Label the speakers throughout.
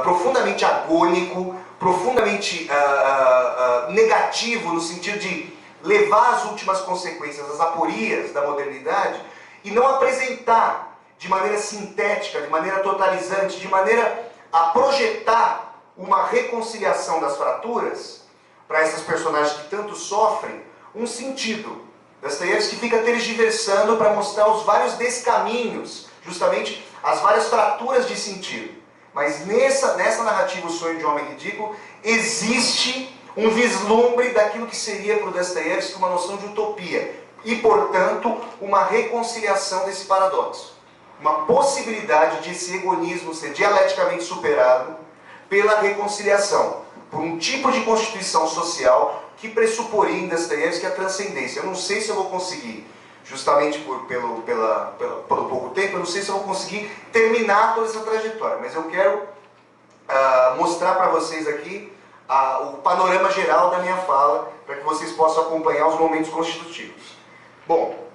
Speaker 1: profundamente agônico, profundamente negativo, no sentido de levar às últimas consequências, as aporias da modernidade, e não apresentar de maneira sintética, de maneira totalizante, de maneira a projetar uma reconciliação das fraturas, para essas personagens que tanto sofrem, um sentido. Dostoiévski fica tergiversando para mostrar os vários descaminhos, justamente as várias fraturas de sentido. Mas nessa narrativa O Sonho de um Homem Ridículo, existe um vislumbre daquilo que seria para o Dostoiévski uma noção de utopia. E, portanto, uma reconciliação desse paradoxo. Uma possibilidade de esse egoísmo ser dialeticamente superado pela reconciliação, por um tipo de constituição social que pressuporia em Dostoiévski a transcendência. Eu não sei se eu vou conseguir, justamente pelo pouco tempo, eu não sei se eu vou conseguir terminar toda essa trajetória, mas eu quero mostrar para vocês aqui o panorama geral da minha fala, para que vocês possam acompanhar os momentos constitutivos. Bom,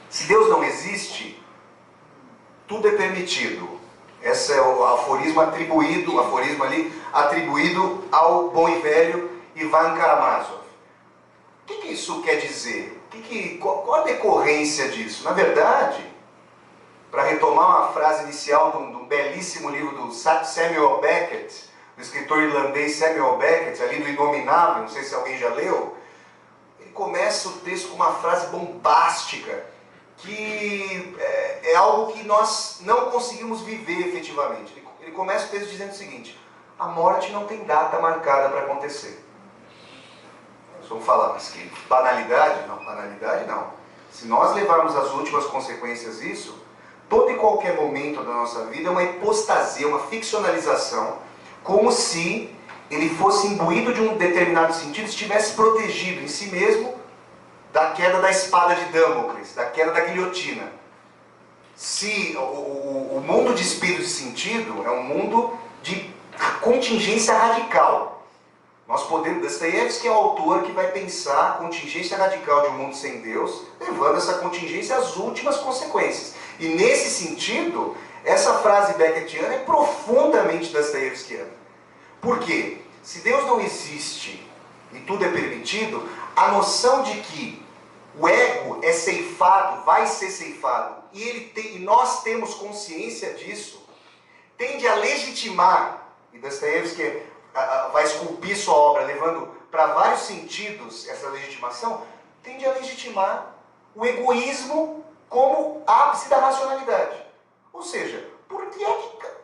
Speaker 1: se Deus não existe, tudo é permitido. Esse é o aforismo atribuído ao bom e velho Ivan Karamazov. O que isso quer dizer? Qual a decorrência disso? Na verdade, para retomar uma frase inicial de um belíssimo livro do Samuel Beckett, do escritor irlandês Samuel Beckett, ali do Inominável, não sei se alguém já leu, ele começa o texto com uma frase bombástica, que é algo que nós não conseguimos viver efetivamente. Ele começa o texto dizendo o seguinte: a morte não tem data marcada para acontecer. Nós vamos falar, mas que banalidade? Não, banalidade não. Se nós levarmos às últimas consequências isso, todo e qualquer momento da nossa vida é uma hipostasia, uma ficcionalização, como se ele fosse imbuído de um determinado sentido, estivesse protegido em si mesmo da queda da espada de Damocles, da queda da guilhotina. Se o mundo de espírito e sentido é um mundo de contingência radical. Nós podemos, Dostoiévski é o autor que vai pensar a contingência radical de um mundo sem Deus, levando essa contingência às últimas consequências. E nesse sentido, essa frase beckettiana é profundamente dostoiévskiana. Por quê? Se Deus não existe e tudo é permitido, a noção de que o ego é ceifado, vai ser ceifado, e nós temos consciência disso, tende a legitimar, e Dostoiévski vai esculpir sua obra, levando para vários sentidos essa legitimação, tende a legitimar o egoísmo como ápice da racionalidade. Ou seja,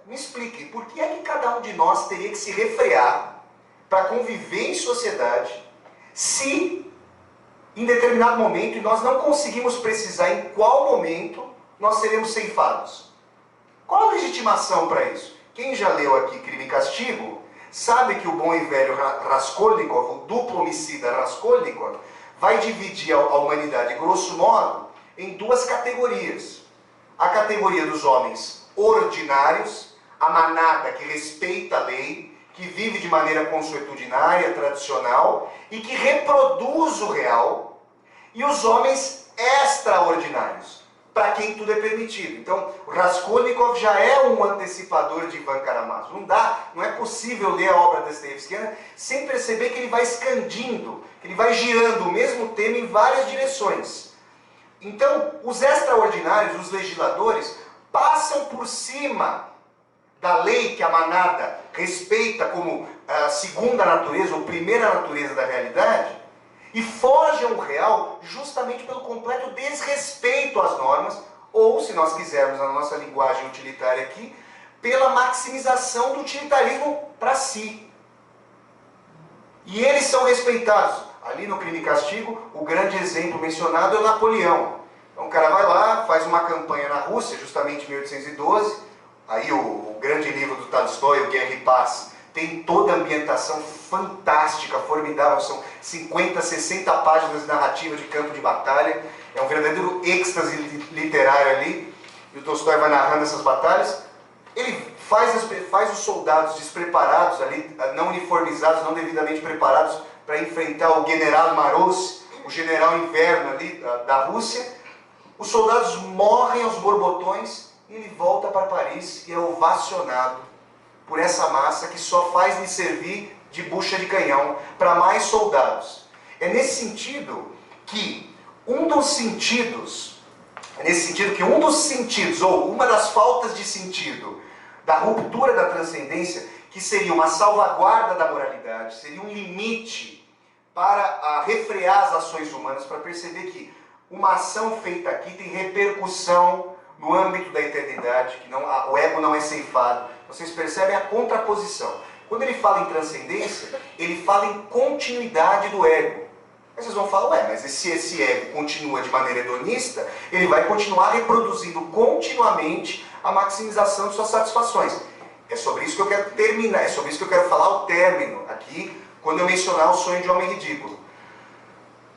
Speaker 1: me explique, por que é que cada um de nós teria que se refrear para conviver em sociedade, se em determinado momento, e nós não conseguimos precisar em qual momento nós seremos ceifados? Qual a legitimação para isso? Quem já leu aqui Crime e Castigo, sabe que o bom e velho Raskolnikov, o duplo homicida Raskolnikov, vai dividir a humanidade, grosso modo, em duas categorias. A categoria dos homens ordinários, a manada que respeita a lei, que vive de maneira consuetudinária, tradicional, e que reproduz o real, e os homens extraordinários, para quem tudo é permitido. Então, o Raskolnikov já é um antecipador de Ivan Karamazov. Não é possível ler a obra dostoiévskiana sem perceber que ele vai escandindo, que ele vai girando o mesmo tema em várias direções. Então, os extraordinários, os legisladores, passam por cima da lei que a manada respeita como a segunda natureza, ou primeira natureza da realidade, e fogem ao real justamente pelo completo desrespeito às normas, ou, se nós quisermos a nossa linguagem utilitária aqui, pela maximização do utilitarismo para si. E eles são respeitados. Ali no Crime e Castigo, o grande exemplo mencionado é o Napoleão. Então o cara vai lá, faz uma campanha na Rússia, justamente em 1812, aí o grande livro do Tolstói, o Guerra e Paz, tem toda a ambientação fantástica, formidável, são 50, 60 páginas de narrativa de campo de batalha, é um verdadeiro êxtase literário ali, e o Tolstói vai narrando essas batalhas. Ele faz os soldados despreparados ali, não uniformizados, não devidamente preparados para enfrentar o general Maros, o general inverno ali da Rússia. Os soldados morrem aos borbotões, e ele volta para Paris e é ovacionado por essa massa que só faz lhe servir de bucha de canhão para mais soldados. É nesse sentido que um dos sentidos, ou uma das faltas de sentido da ruptura da transcendência, que seria uma salvaguarda da moralidade, seria um limite para refrear as ações humanas, para perceber que uma ação feita aqui tem repercussão no âmbito da eternidade, que o ego não é ceifado. Vocês percebem a contraposição. Quando ele fala em transcendência, ele fala em continuidade do ego. Aí vocês vão falar, mas se esse ego continua de maneira hedonista, ele vai continuar reproduzindo continuamente a maximização de suas satisfações. É sobre isso que eu quero terminar, é sobre isso que eu quero falar ao término aqui, quando eu mencionar o sonho de homem ridículo.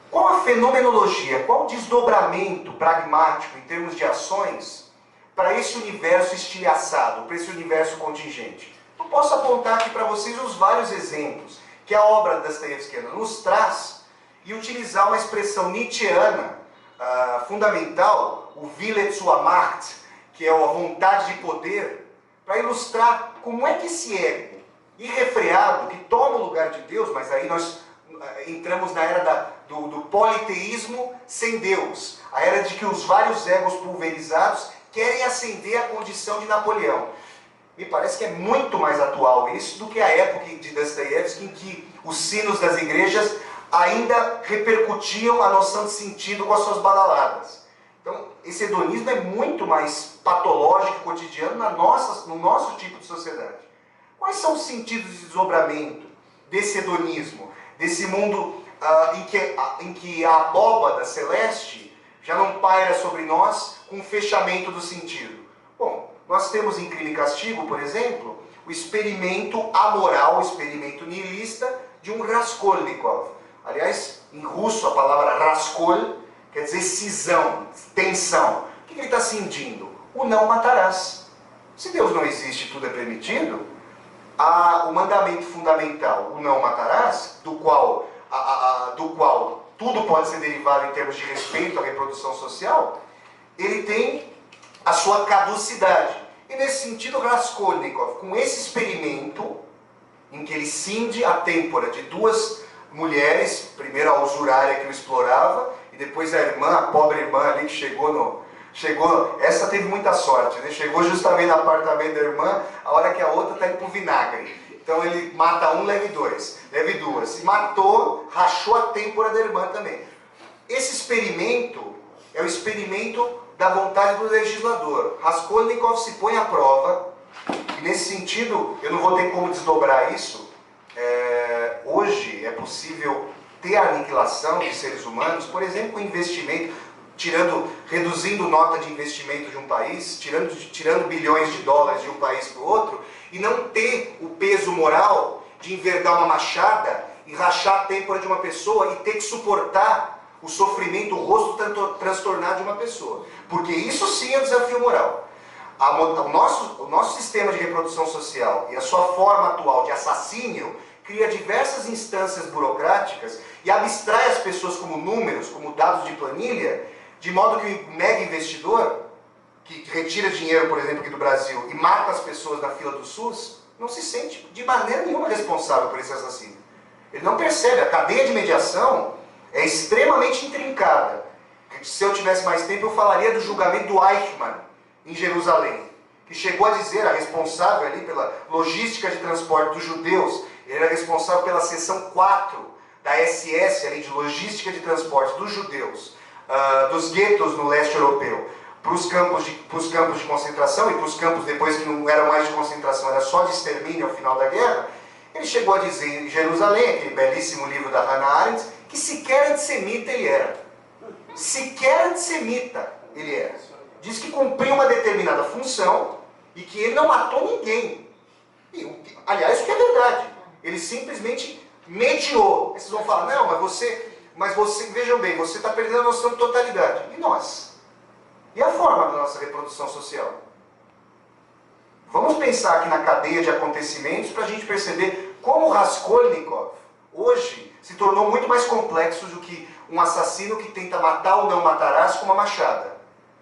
Speaker 1: Qual a fenomenologia, qual o desdobramento pragmático em termos de ações para esse universo estilhaçado, para esse universo contingente? Eu posso apontar aqui para vocês os vários exemplos que a obra dostoiévskiana nos traz e utilizar uma expressão nietzscheana fundamental, o Wille zur Macht, que é a vontade de poder, para ilustrar como é que esse ego irrefreado, que toma o lugar de Deus, mas aí nós entramos na era do politeísmo sem Deus, a era de que os vários egos pulverizados querem ascender à condição de Napoleão. Me parece que é muito mais atual isso do que a época de Dostoiévski, em que os sinos das igrejas ainda repercutiam a noção de sentido com as suas badaladas. Então, esse hedonismo é muito mais patológico, cotidiano, no nosso tipo de sociedade. Quais são os sentidos de desdobramento desse hedonismo, desse mundo em que a abóbada celeste já não paira sobre nós com o fechamento do sentido? Bom, nós temos em Crime e Castigo, por exemplo, o experimento amoral, o experimento nihilista de um Raskolnikov. Aliás, em russo a palavra Raskol quer dizer cisão, tensão. O que ele está sentindo? O não matarás. Se Deus não existe e tudo é permitido, o mandamento fundamental, o não matarás, do qual tudo pode ser derivado em termos de respeito à reprodução social, ele tem a sua caducidade. E nesse sentido, Raskolnikov, com esse experimento, em que ele cinde a têmpora de duas mulheres, primeiro a usurária que o explorava, e depois a irmã, a pobre irmã ali que chegou, essa teve muita sorte, né? Chegou justamente no apartamento da irmã, a hora que a outra está indo pro vinagre. Então ele mata um, leve duas. E matou, rachou a têmpora da irmã também. Esse experimento é o experimento da vontade do legislador. Raskolnikov se põe à prova, e nesse sentido, eu não vou ter como desdobrar isso. Hoje é possível ter a aniquilação de seres humanos, por exemplo, com investimento, reduzindo nota de investimento de um país, tirando bilhões de dólares de um país para o outro, e não ter o peso moral de envergar uma machada e rachar a têmpora de uma pessoa e ter que suportar o sofrimento, o rosto transtornado de uma pessoa. Porque isso sim é um desafio moral. O nosso sistema de reprodução social e a sua forma atual de assassínio cria diversas instâncias burocráticas e abstrai as pessoas como números, como dados de planilha, de modo que o mega investidor, que retira dinheiro, por exemplo, aqui do Brasil, e mata as pessoas na fila do SUS, não se sente de maneira nenhuma responsável por esse assassínio. Ele não percebe, a cadeia de mediação é extremamente intrincada. Se eu tivesse mais tempo, eu falaria do julgamento do Eichmann, em Jerusalém, que chegou a dizer, a responsável ali pela logística de transporte dos judeus, ele era responsável pela seção 4 da SS, ali, de logística de transporte dos judeus, dos guetos no leste europeu, para os campos de concentração e para os campos depois que não eram mais de concentração, era só de extermínio ao final da guerra. Ele chegou a dizer em Jerusalém, aquele belíssimo livro da Hannah Arendt, que sequer antissemita ele era. Sequer antissemita ele era. Diz que cumpriu uma determinada função e que ele não matou ninguém. Aliás, o que é verdade. Ele simplesmente mediou. Aí vocês vão falar, não, mas você, vejam bem, você está perdendo a noção de totalidade. E nós? E a forma da nossa reprodução social? Vamos pensar aqui na cadeia de acontecimentos para a gente perceber como Raskolnikov, hoje, se tornou muito mais complexo do que um assassino que tenta matar ou não matarás com uma machada.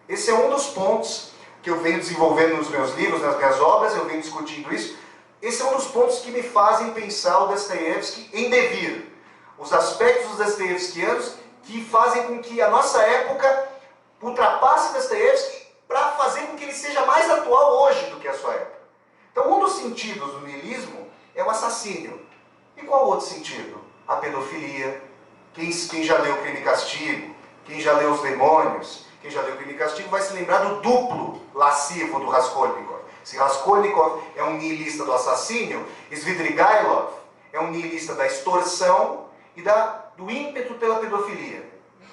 Speaker 1: Esse é um dos pontos que eu venho desenvolvendo nos meus livros, nas minhas obras, eu venho discutindo isso. Esse é um dos pontos que me fazem pensar o Dostoiévski em devir. Os aspectos dos dostoiévskianos que fazem com que a nossa época ultrapasse Dostoiévski para fazer com que ele seja mais atual hoje do que a sua época. Então, um dos sentidos do niilismo é o assassínio. E qual outro sentido? A pedofilia. Quem já leu Crime e Castigo, quem já leu Os Demônios, quem já leu Crime e Castigo vai se lembrar do duplo lascivo do Raskolnikov. Se Raskolnikov é um niilista do assassínio, Svidrigailov é um niilista da extorsão e do ímpeto pela pedofilia.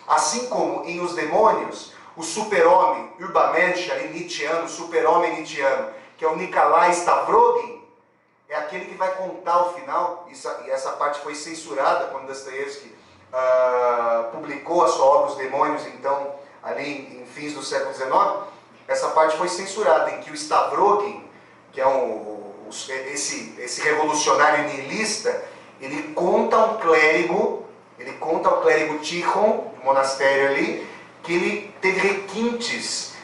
Speaker 1: Assim como em Os Demônios, o super-homem Urbamensch, nietzscheano, super-homem nietzscheano, que é o Nikolai Stavrogin, é aquele que vai contar o final, e essa parte foi censurada quando Dostoiévski publicou a sua obra Os Demônios, então, ali em fins do século XIX, essa parte foi censurada, em que o Stavrogin, que é esse revolucionário niilista, ele conta ao clérigo Tikhon, do monastério ali, que ele teve requintes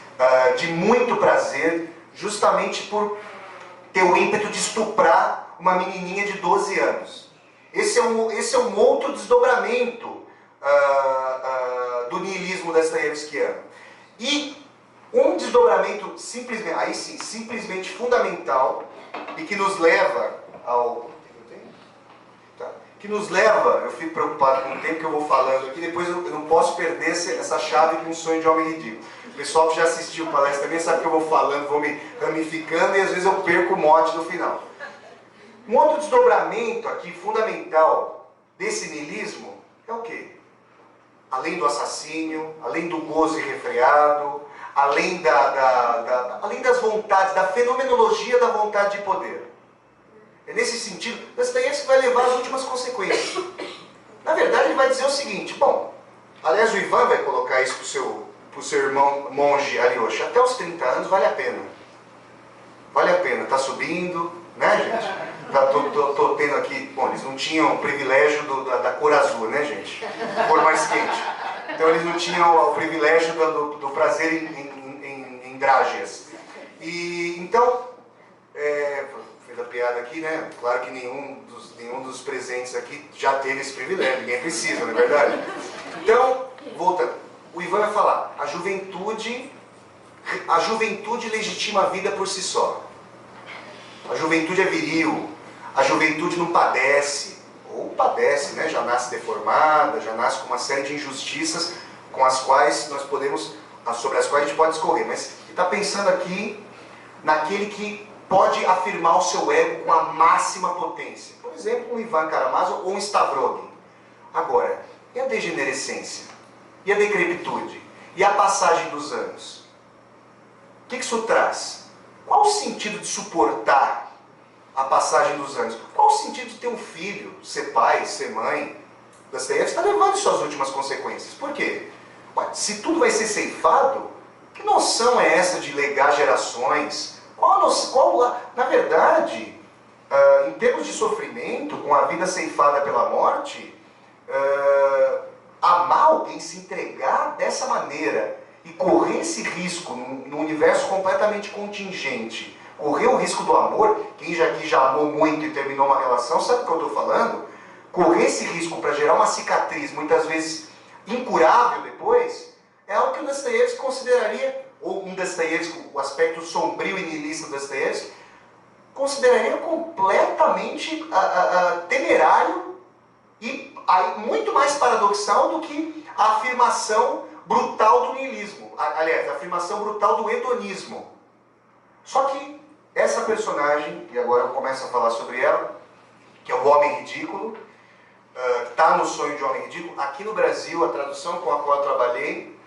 Speaker 1: de muito prazer, justamente por ter o ímpeto de estuprar uma menininha de 12 anos. Esse é um outro desdobramento do niilismo dostoiévskiano. E um desdobramento simplesmente fundamental e que nos leva ao... eu fico preocupado com o tempo que eu vou falando aqui, depois eu não posso perder essa chave de Um Sonho de Homem Ridículo. O pessoal que já assistiu a palestra também sabe que eu vou falando, vou me ramificando e às vezes eu perco o mote no final. Um outro desdobramento aqui fundamental desse niilismo é o quê? Além do assassínio, além do gozo irrefreado, além das vontades, da fenomenologia da vontade de poder. É nesse sentido, Dostoiévski vai levar as últimas consequências. Na verdade, ele vai dizer o seguinte, bom, aliás, o Ivan vai colocar isso pro seu irmão monge Alyosha, até os 30 anos vale a pena. Vale a pena, tá subindo, né, gente? Tô tendo aqui, bom, eles não tinham o privilégio da cor azul, né, gente? Cor mais quente. Então eles não tinham o privilégio do prazer em Drágias. E então, fez a piada aqui, né? Claro que nenhum dos presentes aqui já teve esse privilégio, ninguém precisa, não é verdade? Então, voltando, o Ivan vai falar, a juventude legitima a vida por si só. A juventude é viril, a juventude não padece, ou padece, né? Já nasce deformada, já nasce com uma série de injustiças com as quais sobre as quais a gente pode discorrer. Mas ele está pensando aqui naquele que pode afirmar o seu ego com a máxima potência. Por exemplo, um Ivan Karamazov ou um Stavrogin. Agora, e a degenerescência? E a decrepitude? E a passagem dos anos? O que isso traz? Qual o sentido de suportar a passagem dos anos? Qual o sentido de ter um filho, ser pai, ser mãe? Dostoiévski está levando suas últimas consequências. Por quê? Ué, se tudo vai ser ceifado, que noção é essa de legar gerações? Na verdade, em termos de sofrimento, com a vida ceifada pela morte, amar alguém, se entregar dessa maneira e correr esse risco num universo completamente contingente, correr o risco do amor, quem já aqui já amou muito e terminou uma relação, sabe o que eu estou falando? Correr esse risco para gerar uma cicatriz, muitas vezes incurável depois, é algo que o Dostoiévski consideraria, ou um Dostoiévski, o aspecto sombrio e niilista do Dostoiévski, consideraria completamente temerário e muito mais paradoxal do que a afirmação brutal do niilismo, aliás, a afirmação brutal do hedonismo. Só que essa personagem, e agora eu começo a falar sobre ela, que é o Homem Ridículo, está no Sonho de Homem Ridículo. Aqui no Brasil, a tradução com a qual eu trabalhei,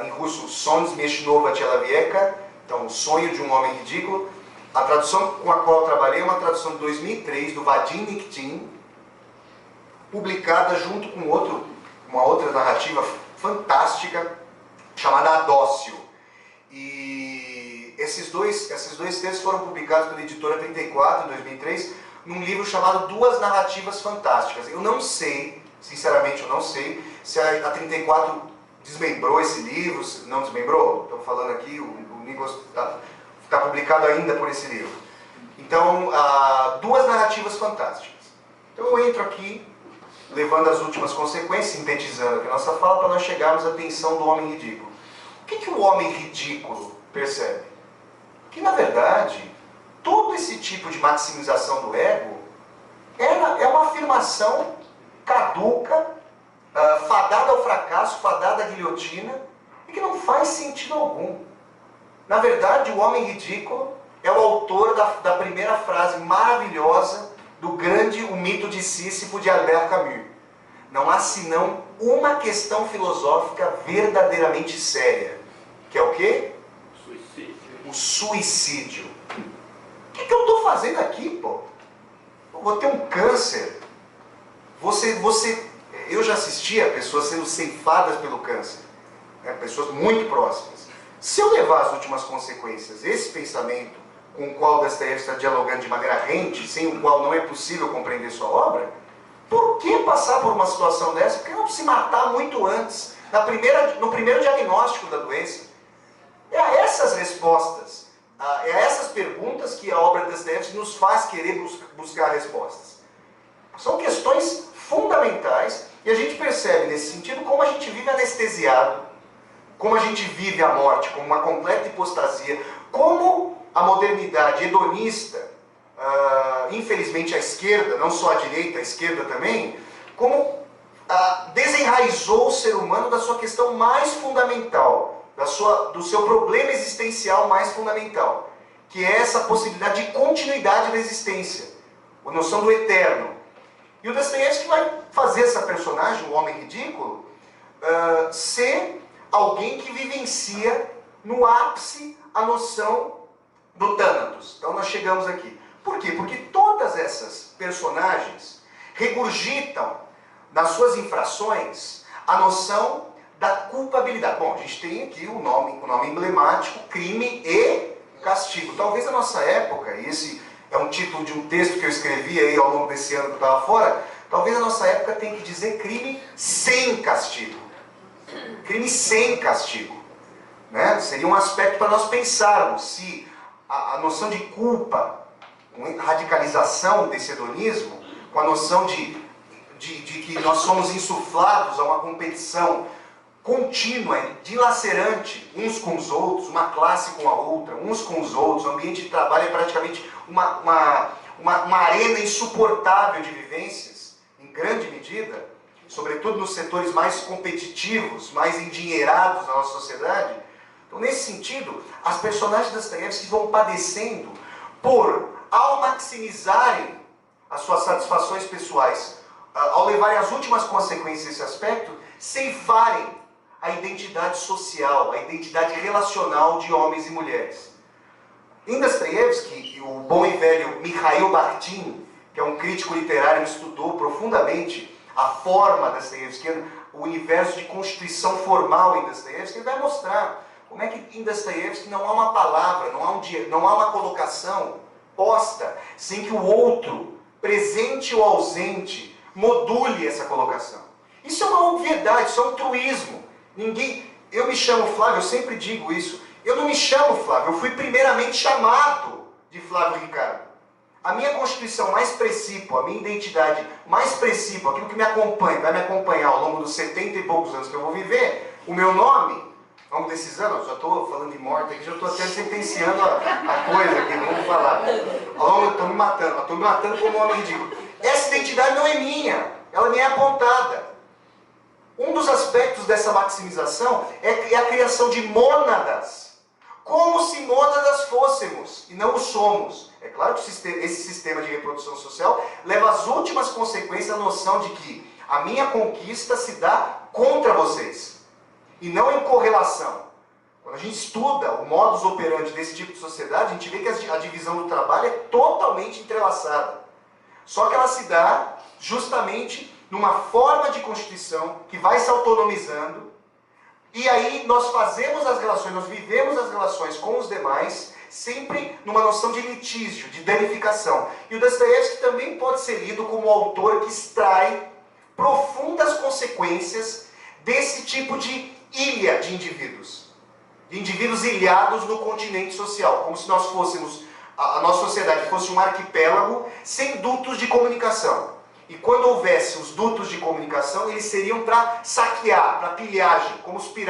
Speaker 1: em russo, Son Smeshnova Человека, então, O Sonho de um Homem Ridículo. A tradução com a qual eu trabalhei é uma tradução de 2003, do Vadim Nikitin, publicada junto com uma outra narrativa fantástica, chamada Adócio. E esses dois textos foram publicados pela editora 34, em 2003, num livro chamado Duas Narrativas Fantásticas. Eu não sei, sinceramente eu não sei, se a 34 desmembrou esse livro, não desmembrou? Estamos falando aqui, o está publicado ainda por esse livro. Então, duas narrativas fantásticas. Então eu entro aqui, levando as últimas consequências, sintetizando aqui a nossa fala, para nós chegarmos à tensão do homem ridículo. O que o homem ridículo percebe? Que, na verdade, todo esse tipo de maximização do ego é uma afirmação caduca, fadada ao fracasso, fadada à guilhotina, e que não faz sentido algum. Na verdade, o homem ridículo é o autor da primeira frase maravilhosa do grande O Mito de Sísifo, de Albert Camus. Não há senão uma questão filosófica verdadeiramente séria, que é o quê?
Speaker 2: Suicídio.
Speaker 1: O suicídio. O que eu estou fazendo aqui, pô? Eu vou ter um câncer. Eu já assisti a pessoas sendo ceifadas pelo câncer, né? Pessoas muito próximas. Se eu levar as últimas consequências, esse pensamento com o qual Dostoiévski está dialogando de maneira rente, sem o qual não é possível compreender sua obra, por que passar por uma situação dessa? Porque não se matar muito antes, no primeiro diagnóstico da doença. É a essas respostas, é a essas perguntas que a obra de Dostoiévski nos faz querer buscar respostas. São questões fundamentais e a gente percebe nesse sentido como a gente vive anestesiado, como a gente vive a morte como uma completa hipostasia, como a modernidade hedonista, infelizmente a esquerda, não só a direita, a esquerda também, como desenraizou o ser humano da sua questão mais fundamental, do seu problema existencial mais fundamental, que é essa possibilidade de continuidade da existência, a noção do eterno. E o Dostoiévski vai fazer essa personagem, o homem ridículo, ser alguém que vivencia no ápice a noção do Thanatos. Então nós chegamos aqui. Por quê? Porque todas essas personagens regurgitam nas suas infrações a noção da culpabilidade. Bom, a gente tem aqui o nome emblemático, crime e castigo. Talvez na nossa época, e esse é um título de um texto que eu escrevi aí ao longo desse ano que eu estava fora, talvez na nossa época tenha que dizer crime sem castigo. Crime sem castigo. Né? Seria um aspecto para nós pensarmos se a noção de culpa, a radicalização desse hedonismo, com a noção de que nós somos insuflados a uma competição contínua, dilacerante, uns com os outros, uma classe com a outra, uns com os outros, o ambiente de trabalho é praticamente uma arena insuportável de vivências, em grande medida, sobretudo nos setores mais competitivos, mais endinheirados da nossa sociedade. Então, nesse sentido, as personagens das Dostoiévski vão padecendo por, ao maximizarem as suas satisfações pessoais, ao levarem as últimas consequências desse aspecto, ceifarem a identidade social, a identidade relacional de homens e mulheres. Em Dostoiévski, o bom e velho Mikhail Bakhtin, que é um crítico literário que estudou profundamente a forma dostoiévskiana, o universo de constituição formal em Dostoiévski, ele vai mostrar como é que em Dostoiévski não há uma palavra, não há uma colocação posta sem que o outro, presente ou ausente, module essa colocação. Isso é uma obviedade, isso é um truísmo. Eu me chamo Flávio, eu sempre digo isso, eu não me chamo Flávio, eu fui primeiramente chamado de Flávio Ricardo. A minha constituição mais precípua, a minha identidade mais precípua, aquilo que me acompanha, vai me acompanhar ao longo dos 70 e poucos anos que eu vou viver, o meu nome, ao longo desses anos, já estou falando de morte aqui, já estou até sentenciando a coisa aqui, vamos falar. Ao longo, estou me matando como homem ridículo. Essa identidade não é minha, ela me é apontada. Um dos aspectos dessa maximização é a criação de mônadas, como se mônadas fôssemos, e não o somos. É claro que esse sistema de reprodução social leva às últimas consequências a noção de que a minha conquista se dá contra vocês, e não em correlação. Quando a gente estuda o modus operandi desse tipo de sociedade, a gente vê que a divisão do trabalho é totalmente entrelaçada. Só que ela se dá justamente numa forma de constituição que vai se autonomizando, e aí nós fazemos as relações, nós vivemos as relações com os demais, sempre numa noção de litígio, de danificação. E o Dostoiévski também pode ser lido como um autor que extrai profundas consequências desse tipo de ilha de indivíduos. de indivíduos ilhados no continente social, como se nós fôssemos, a nossa sociedade fosse um arquipélago sem dutos de comunicação. E quando houvesse os dutos de comunicação, eles seriam para saquear, para pilhagem, como se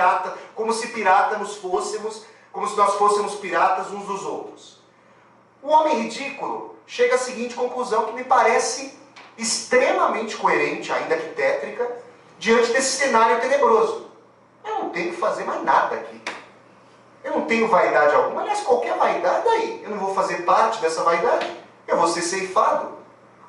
Speaker 1: nós fôssemos piratas uns dos outros. O homem ridículo chega à seguinte conclusão, que me parece extremamente coerente, ainda que tétrica, diante desse cenário tenebroso. Eu não tenho que fazer mais nada aqui. Eu não tenho vaidade alguma. Aliás, qualquer vaidade aí. Eu não vou fazer parte dessa vaidade. Eu vou ser ceifado.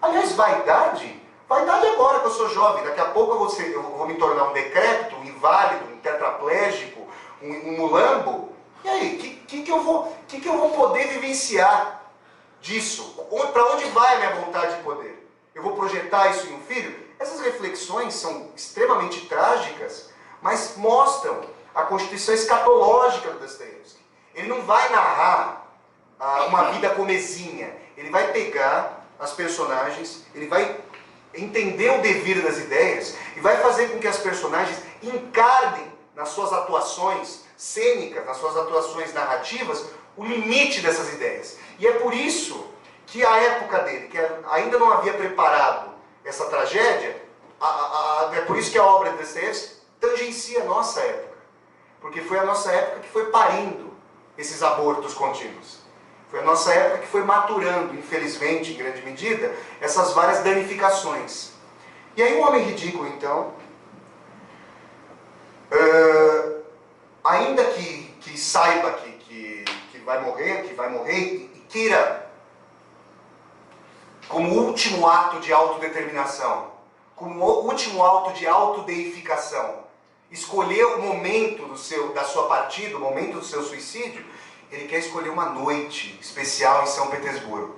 Speaker 1: Aliás, vaidade agora que eu sou jovem. Daqui a pouco eu vou me tornar um decrépito, um inválido, um tetraplégico, um mulambo. E aí, o que eu vou poder vivenciar disso? Para onde vai a minha vontade de poder? Eu vou projetar isso em um filho? Essas reflexões são extremamente trágicas, mas mostram a constituição escatológica do Dostoiévski. Ele não vai narrar uma vida comezinha. Ele vai pegar as personagens, ele vai entender o devir das ideias e vai fazer com que as personagens encarnem nas suas atuações cênicas, nas suas atuações narrativas, o limite dessas ideias. E é por isso que a época dele, que ainda não havia preparado essa tragédia, é por isso que a obra de Dostoiévski tangencia a nossa época. Porque foi a nossa época que foi parindo esses abortos contínuos. Foi a nossa época que foi maturando, infelizmente, em grande medida, essas várias danificações. E aí o homem ridículo, então, ainda que saiba que vai morrer e queira, como último ato de autodeterminação, como último ato de autodeificação, escolher o momento da sua partida, o momento do seu suicídio, ele quer escolher uma noite especial em São Petersburgo.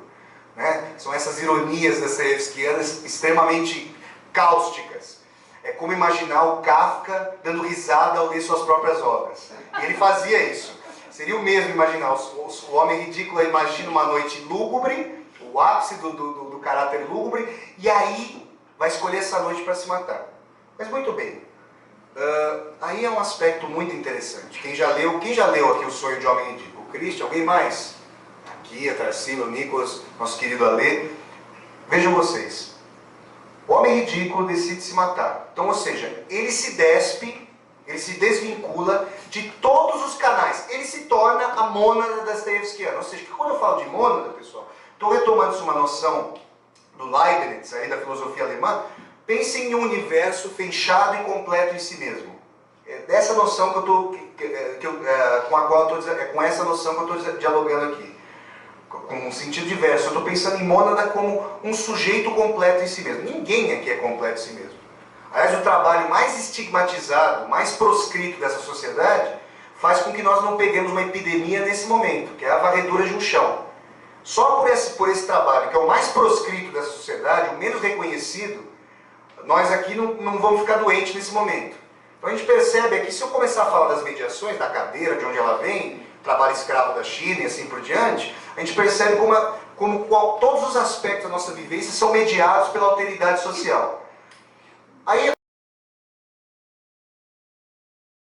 Speaker 1: Né? São essas ironias dostoiévskianas extremamente cáusticas. É como imaginar o Kafka dando risada ao ler suas próprias obras. E ele fazia isso. Seria o mesmo imaginar, o homem ridículo imagina uma noite lúgubre, o ápice do caráter lúgubre, e aí vai escolher essa noite para se matar. Mas muito bem. Aí é um aspecto muito interessante. Quem já leu aqui O Sonho de Homem Ridículo? O Christian? Alguém mais? Aqui, a Tarsila, o Nicolas, nosso querido Alê. Vejam vocês. O homem ridículo decide se matar. Então, ou seja, ele se despe, ele se desvincula de todos os canais. Ele se torna a mônada dostoiévskiana. Ou seja, que quando eu falo de mônada, pessoal, estou retomando uma noção do Leibniz, aí, da filosofia alemã. Pensem em um universo fechado e completo em si mesmo. É dessa noção que com essa noção que eu estou dialogando aqui. Com um sentido diverso. Eu estou pensando em mônada como um sujeito completo em si mesmo. Ninguém aqui é completo em si mesmo. Aliás, o trabalho mais estigmatizado, mais proscrito dessa sociedade, faz com que nós não peguemos uma epidemia nesse momento, que é a varredura de um chão. Só por esse trabalho, que é o mais proscrito dessa sociedade, o menos reconhecido, nós aqui não vamos ficar doentes nesse momento. Então a gente percebe aqui, se eu começar a falar das mediações, da cadeira, de onde ela vem, trabalho escravo da China e assim por diante, a gente percebe como todos os aspectos da nossa vivência são mediados pela alteridade social. Aí